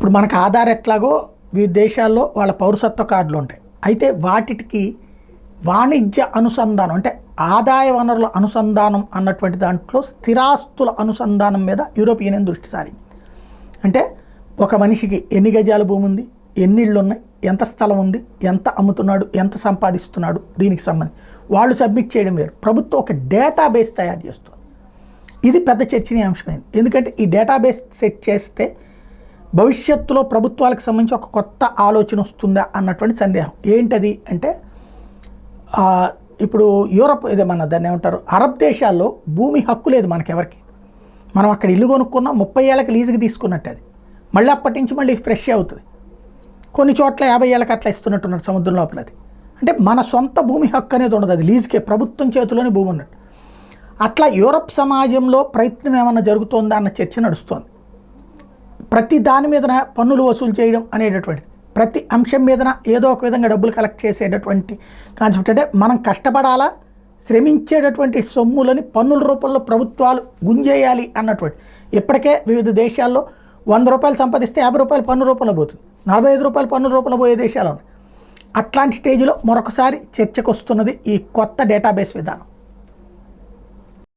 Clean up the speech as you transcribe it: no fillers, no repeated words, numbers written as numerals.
ఇప్పుడు మనకు ఆధార్ ఎట్లాగో వివిధ దేశాల్లో వాళ్ళ పౌరసత్వ కార్డులు ఉంటాయి. అయితే వాటికి వాణిజ్య అనుసంధానం అంటే ఆదాయ వనరుల అనుసంధానం అన్నటువంటి దాంట్లో స్థిరాస్తుల అనుసంధానం మీద యూరోపియన్ యూనియన్ దృష్టి సారింది. అంటే ఒక మనిషికి ఎన్ని గజాల భూమి ఉంది, ఎన్ని ఇళ్ళు ఉన్నాయి, ఎంత స్థలం ఉంది, ఎంత అమ్ముతున్నాడు, ఎంత సంపాదిస్తున్నాడు, దీనికి సంబంధించి వాళ్ళు సబ్మిట్ చేయడం వేరు. ప్రభుత్వం ఒక డేటాబేస్ తయారు చేస్తుంది. ఇది పెద్ద చర్చనీయాంశమైంది. ఎందుకంటే ఈ డేటాబేస్ సెట్ చేస్తే భవిష్యత్తులో ప్రభుత్వాలకు సంబంధించి ఒక కొత్త ఆలోచన వస్తుందా అన్నటువంటి సందేహం. ఏంటది అంటే ఇప్పుడు యూరప్ ఇదే మన దాన్ని ఏమంటారు, అరబ్ దేశాల్లో భూమి హక్కు లేదు మనకెవరికి. మనం అక్కడ ఇల్లు కొనుక్కున్నా 30 ఏళ్ళకి లీజుకి తీసుకున్నట్టు అది మళ్ళీ అప్పటి నుంచి మళ్ళీ ఫ్రెష్ అవుతుంది. కొన్ని చోట్ల 50 ఏళ్ళకి అట్లా ఇస్తున్నట్టున్నారు సముద్రం లోపల. అది అంటే మన సొంత భూమి హక్కు అనేది ఉండదు, అది లీజుకే, ప్రభుత్వం చేతిలోనే భూమి ఉన్నట్టు. అట్లా యూరప్ సమాజంలో ప్రయత్నం ఏమన్నా జరుగుతుందా అన్న చర్చ నడుస్తోంది. ప్రతి దాని మీదన పన్నులు వసూలు చేయడం అనేటటువంటిది, ప్రతి అంశం మీదన ఏదో ఒక విధంగా డబ్బులు కలెక్ట్ చేసేటటువంటి కాన్సెప్ట్. అంటే మనం కష్టపడాలా, శ్రమించేటటువంటి సొమ్ములని పన్నుల రూపంలో ప్రభుత్వాలు గుంజేయాలి అన్నటువంటి. ఇప్పటికే వివిధ దేశాల్లో 100 రూపాయలు సంపాదిస్తే 50 రూపాయలు పన్ను రూపంలో పోతుంది, 45 రూపాయలు పన్ను రూపంలో పోయే దేశాలు ఉన్నాయి. అట్లాంటి స్టేజ్లో మరొకసారి చర్చకు వస్తున్నది ఈ కొత్త డేటాబేస్ విధానం.